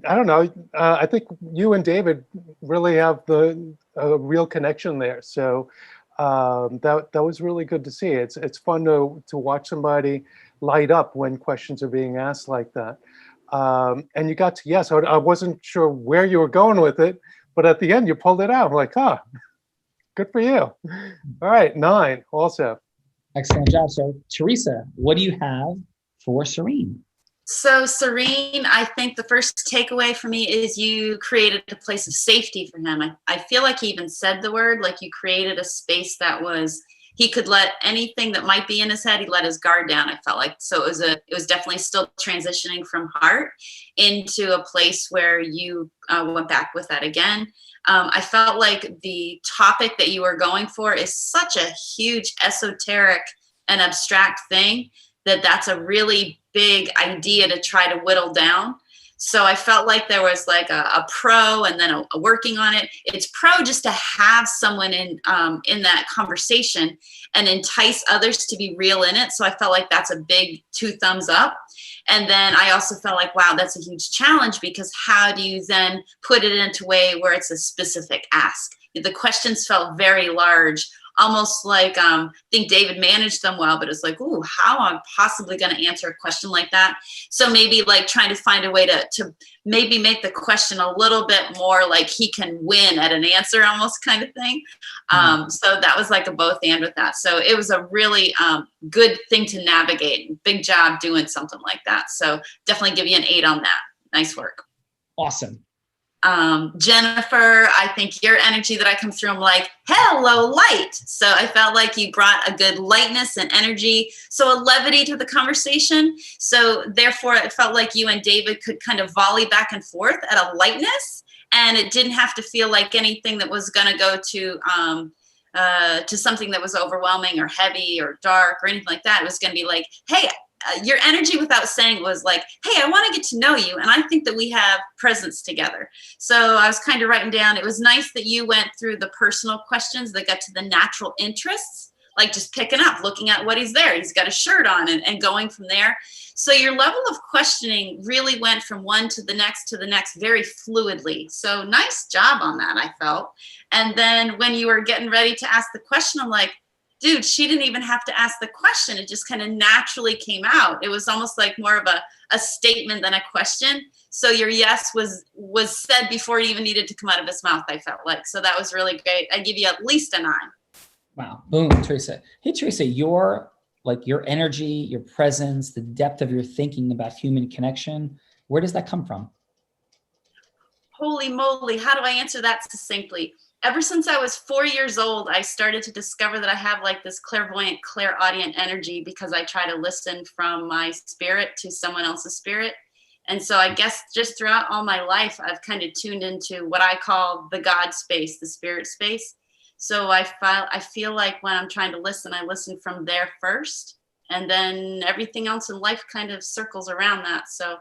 I don't know, I think you and David really have a real connection there. So that was really good to see. It's fun to watch somebody light up when questions are being asked like that. And you got to yes. I wasn't sure where you were going with it, but at the end you pulled it out. I'm like, good for you. All right, 9 also. Excellent job, sir. Teresa, what do you have for Serene? So Serene, I think the first takeaway for me is you created a place of safety for him. I feel like he even said the word, like you created a space that he could let anything that might be in his head, he let his guard down, I felt like. So it was definitely still transitioning from heart into a place where you went back with that again. I felt like the topic that you were going for is such a huge esoteric and abstract thing that's a really big idea to try to whittle down. So I felt like there was like a pro and then a working on it. It's pro just to have someone in that conversation and entice others to be real in it. So I felt like that's a big 2 thumbs up. And then I also felt like, wow, that's a huge challenge because how do you then put it into a way where it's a specific ask? The questions felt very large, almost like I think David managed them well, but it's like, ooh, how am I possibly going to answer a question like that? So maybe like trying to find a way to maybe make the question a little bit more like he can win at an answer almost kind of thing. So that was like a both and with that. So it was a really good thing to navigate. Big job doing something like that. So definitely give you an 8 on that. Nice work. Awesome. Jennifer, I think your energy that I come through, I'm like, hello, light. So I felt like you brought a good lightness and energy. So a levity to the conversation. So therefore it felt like you and David could kind of volley back and forth at a lightness. And it didn't have to feel like anything that was going to go to something that was overwhelming or heavy or dark or anything like that. It was going to be like, hey, your energy without saying was like, hey, I want to get to know you. And I think that we have presence together. So I was kind of writing down, it was nice that you went through the personal questions that got to the natural interests, like just picking up, looking at what he's there. He's got a shirt on and going from there. So your level of questioning really went from one to the next very fluidly. So nice job on that, I felt. And then when you were getting ready to ask the question, I'm like, dude, she didn't even have to ask the question. It just kind of naturally came out. It was almost like more of a statement than a question. So your yes was said before it even needed to come out of his mouth, I felt like. So that was really great. I give you at least a 9. Wow. Boom, Teresa. Hey, Teresa, your energy, your presence, the depth of your thinking about human connection, where does that come from? Holy moly. How do I answer that succinctly? Ever since I was 4 years old, I started to discover that I have like this clairvoyant, clairaudient energy because I try to listen from my spirit to someone else's spirit. And so I guess just throughout all my life, I've kind of tuned into what I call the God space, the spirit space. So I feel like when I'm trying to listen, I listen from there first, and then everything else in life kind of circles around that. So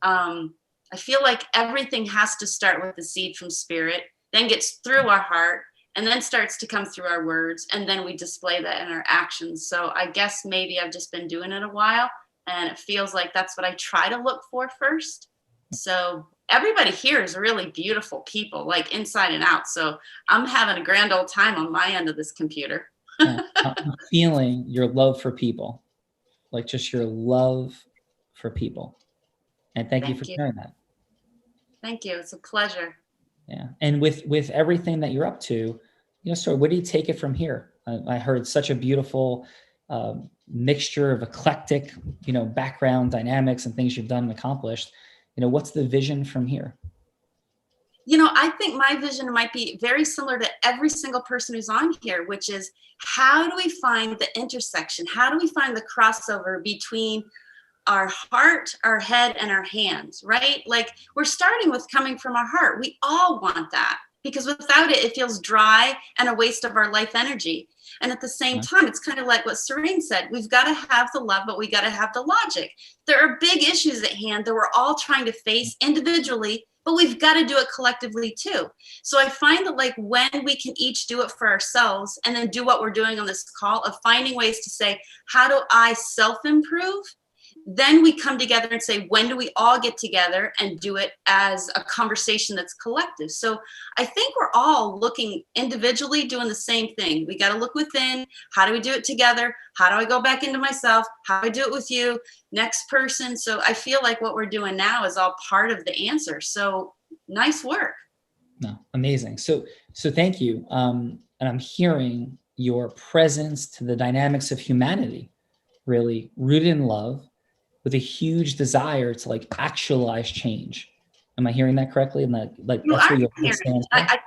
I I feel like everything has to start with the seed from spirit, then gets through our heart, and then starts to come through our words, and then we display that in our actions. So I guess maybe I've just been doing it a while, and it feels like that's what I try to look for first. So everybody here is really beautiful people, like inside and out. So I'm having a grand old time on my end of this computer. I'm feeling your love for people, like just your love for people. And thank you for sharing that. Thank you. It's a pleasure. Yeah. And with everything that you're up to, so where do you take it from here? I heard such a beautiful mixture of eclectic, background dynamics and things you've done and accomplished. What's the vision from here? I think my vision might be very similar to every single person who's on here, which is how do we find the intersection? How do we find the crossover between our heart, our head, and our hands, right? Like we're starting with coming from our heart. We all want that because without it, it feels dry and a waste of our life energy. And at the same time, it's kind of like what Serene said, we've got to have the love, but we got to have the logic. There are big issues at hand that we're all trying to face individually, but we've got to do it collectively too. So I find that like when we can each do it for ourselves and then do what we're doing on this call of finding ways to say, how do I self-improve? Then we come together and say, when do we all get together and do it as a conversation that's collective? So I think we're all looking individually, doing the same thing. We got to look within. How do we do it together? How do I go back into myself? How do I do it with you? Next person. So I feel like what we're doing now is all part of the answer. So nice work. No, amazing. So thank you. And I'm hearing your presence to the dynamics of humanity, really rooted in love, with a huge desire to like actualize change. Am I hearing that correctly? And that's what your heart stands for? I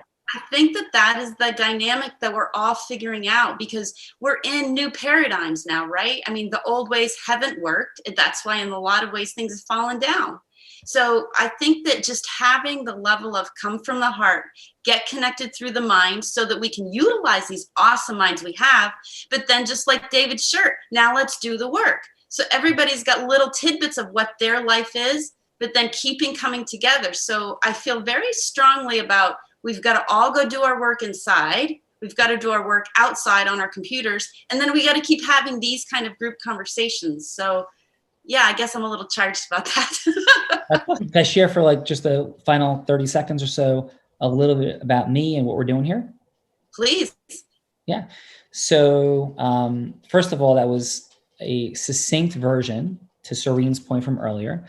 think that is the dynamic that we're all figuring out because we're in new paradigms now, right? I mean, the old ways haven't worked. That's why in a lot of ways things have fallen down. So I think that just having the level of come from the heart, get connected through the mind so that we can utilize these awesome minds we have, but then just like David's shirt, now let's do the work. So everybody's got little tidbits of what their life is, but then keeping coming together. So I feel very strongly about we've got to all go do our work inside. We've got to do our work outside on our computers. And then we got to keep having these kind of group conversations. So yeah, I guess I'm a little charged about that. Can I share for like just the final 30 seconds or so, a little bit about me and what we're doing here? Please. Yeah. So first of all, that was a succinct version to Serene's point from earlier,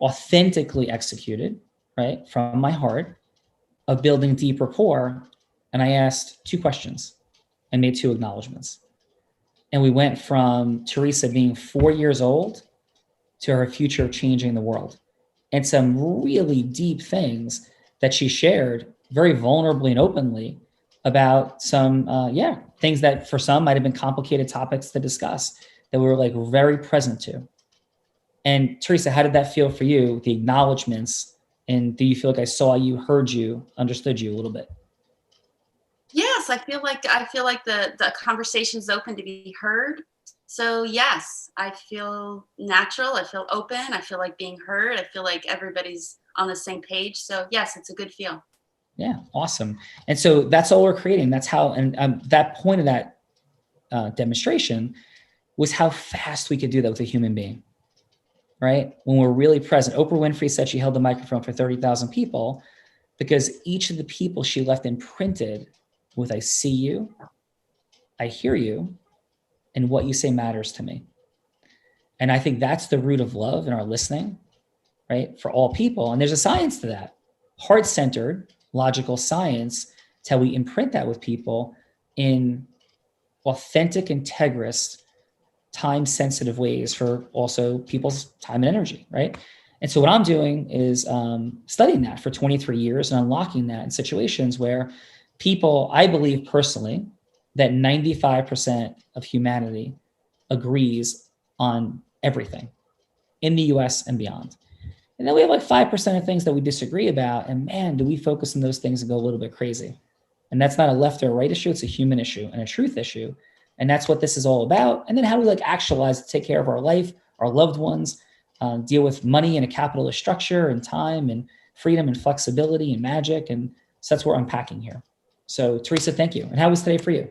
authentically executed, right, from my heart, of building deep rapport. And I asked 2 questions and made 2 acknowledgments. And we went from Teresa being 4 years old to her future of changing the world. And some really deep things that she shared very vulnerably and openly about some, things that for some might've been complicated topics to discuss that we were like very present to. And Teresa, how did that feel for you, the acknowledgements? And do you feel like I saw you, heard you, understood you a little bit? Yes, I feel like the conversation's open to be heard. So yes, I feel natural. I feel open. I feel like being heard. I feel like everybody's on the same page. So yes, it's a good feel. Yeah, awesome. And so that's all we're creating. That's how, and that point of that demonstration was how fast we could do that with a human being, right? When we're really present. Oprah Winfrey said she held the microphone for 30,000 people because each of the people she left imprinted with, I see you, I hear you, and what you say matters to me. And I think that's the root of love in our listening, right? For all people. And there's a science to that. Heart-centered, logical science. It's how we imprint that with people in authentic, integrous, time-sensitive ways for also people's time and energy, right? And so what I'm doing is studying that for 23 years and unlocking that in situations where people, I believe personally, that 95% of humanity agrees on everything in the US and beyond. And then we have like 5% of things that we disagree about. And man, do we focus on those things and go a little bit crazy. And that's not a left or a right issue. It's a human issue and a truth issue. And that's what this is all about. And then how do we like actualize, take care of our life, our loved ones, deal with money in a capitalist structure and time and freedom and flexibility and magic. And so that's what we're unpacking here. So Teresa, thank you. And how was today for you?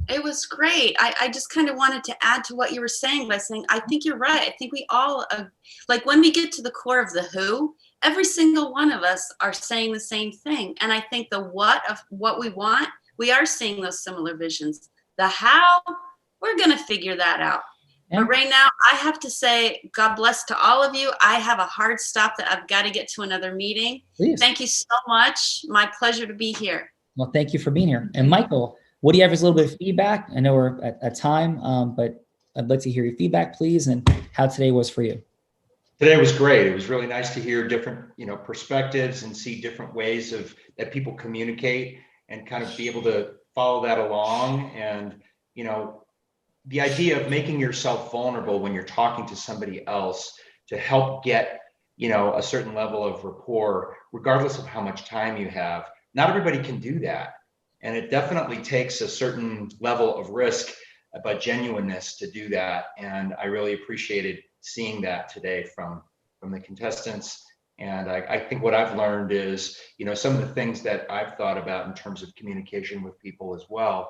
It was great. I just kind of wanted to add to what you were saying by saying, I think you're right. I think we all, like when we get to the core of the who, every single one of us are saying the same thing. And I think the what of what we want, we are seeing those similar visions. The how, we're going to figure that out. Yeah. But right now, I have to say, God bless to all of you. I have a hard stop that I've got to get to another meeting. Please. Thank you so much. My pleasure to be here. Well, thank you for being here. And Michael, what do you have as a little bit of feedback? I know we're at time, but I'd like to hear your feedback, please, and how today was for you. Today was great. It was really nice to hear different, perspectives and see different ways that people communicate and kind of be able to follow that along. And, the idea of making yourself vulnerable when you're talking to somebody else to help get, a certain level of rapport, regardless of how much time you have. Not everybody can do that. And it definitely takes a certain level of risk, but genuineness to do that. And I really appreciated seeing that today from the contestants. And I think what I've learned is, some of the things that I've thought about in terms of communication with people as well,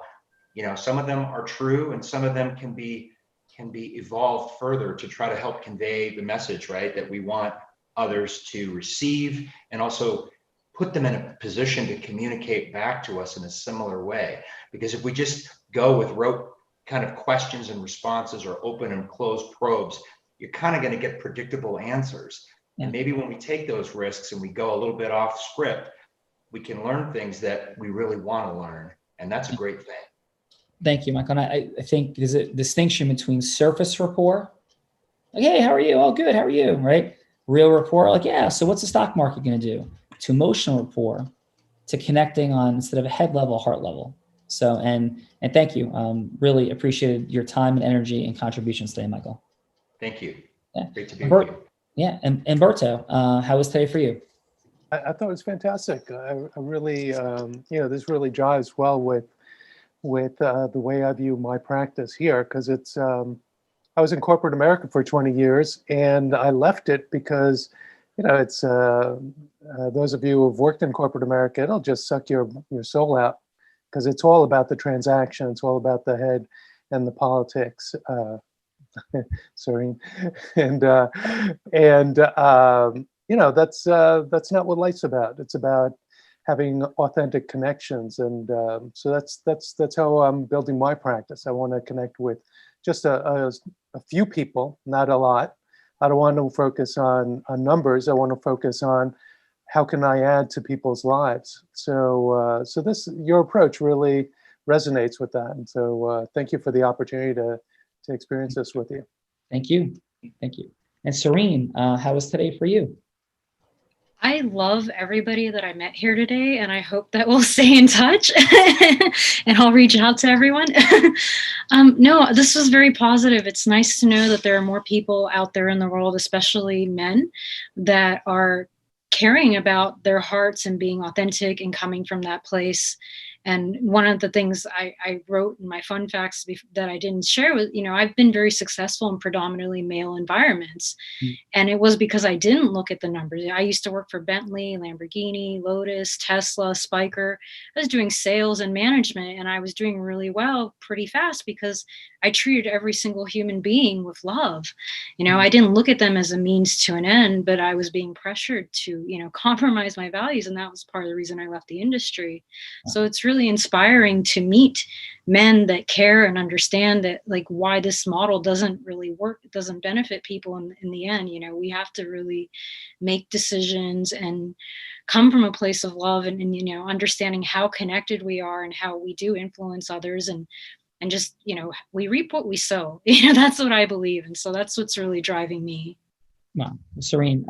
some of them are true and some of them can be evolved further to try to help convey the message, right? That we want others to receive and also put them in a position to communicate back to us in a similar way. Because if we just go with rote kind of questions and responses or open and closed probes, you're kind of going to get predictable answers. Yeah. And maybe when we take those risks and we go a little bit off script, we can learn things that we really want to learn. And that's a great thing. Thank you, Michael. And I think there's a distinction between surface rapport. Like, hey, how are you? Oh, good. How are you? Right? Real rapport. Like, yeah. So what's the stock market going to do? To emotional rapport, to connecting on instead of a head level, heart level. So, and thank you. Really appreciated your time and energy and contributions today, Michael. Thank you. Yeah. Great to be with you. Yeah. And Berto, how was today for you? I thought it was fantastic. I really, this really jives well with the way I view my practice here, because it's, I was in corporate America for 20 years and I left it because, it's those of you who have worked in corporate America, it'll just suck your soul out because it's all about the transaction. It's all about the head and the politics. Sorry. And that's not what life's about. It's about having authentic connections. And so that's how I'm building my practice. I want to connect with just a few people, not a lot. I don't want to focus on numbers. I want to focus on how can I add to people's lives. So your approach really resonates with that. And so thank you for the opportunity to experience this with you. Thank you. Thank you. And Serene, how was today for you? I love everybody that I met here today, and I hope that we'll stay in touch and I'll reach out to everyone. No, this was very positive. It's nice to know that there are more people out there in the world, especially men, that are caring about their hearts and being authentic and coming from that place. And one of the things I wrote in my fun facts that I didn't share was, I've been very successful in predominantly male environments. And it was because I didn't look at the numbers. I used to work for Bentley, Lamborghini, Lotus, Tesla, Spiker. I was doing sales and management, and I was doing really well pretty fast because I treated every single human being with love. I didn't look at them as a means to an end, but I was being pressured to, compromise my values. And that was part of the reason I left the industry. So it's really inspiring to meet men that care and understand that, like, why this model doesn't really work. It doesn't benefit people in the end. We have to really make decisions and come from a place of love and understanding how connected we are and how we do influence others. And just, we reap what we sow. That's what I believe. And so that's what's really driving me. Well, Serene,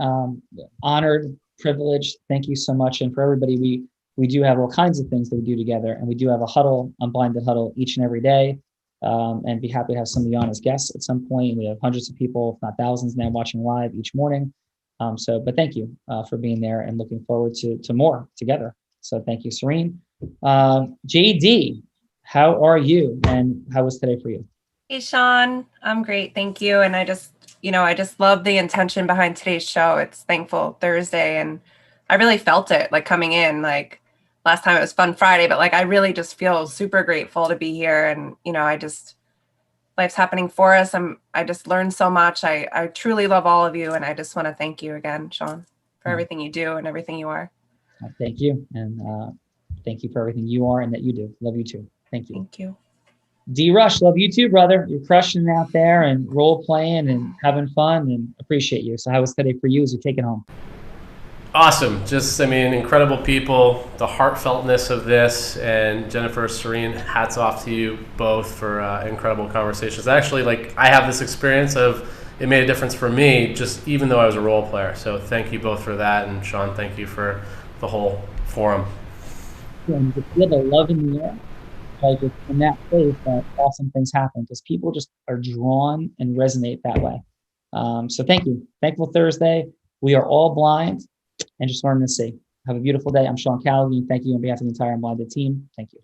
honored, privileged. Thank you so much. And for everybody, we do have all kinds of things that we do together, and we do have a huddle, Unblinded huddle, each and every day. And be happy to have some of you on as guests at some point. We have hundreds of people, if not thousands, now watching live each morning. But thank you for being there, and looking forward to more together. So thank you, Serene. JD, how are you, and how was today for you? Hey, Sean. I'm great. Thank you. And I just love the intention behind today's show. It's Thankful Thursday. And I really felt it like coming in, like last time it was Fun Friday, but like I really just feel super grateful to be here. And, life's happening for us. I just learned so much. I truly love all of you. And I just want to thank you again, Sean, for everything you do and everything you are. Thank you. And thank you for everything you are and that you do. Love you too. Thank you. Thank you. D Rush, love you too, brother. You're crushing it out there and role playing and having fun, and appreciate you. So how was today for you as you take it home? Awesome. Incredible people, the heartfeltness of this, and Jennifer, Serene, hats off to you both for incredible conversations. Actually, I have this experience of it made a difference for me, just even though I was a role player. So thank you both for that. And Sean, thank you for the whole forum. And to feel the love in the air, it's in that place that awesome things happen because people just are drawn and resonate that way. So thank you. Thankful Thursday. We are all blind and just learning to see. Have a beautiful day. I'm Sean Callagy, and thank you on behalf of the entire Unblinded team. Thank you.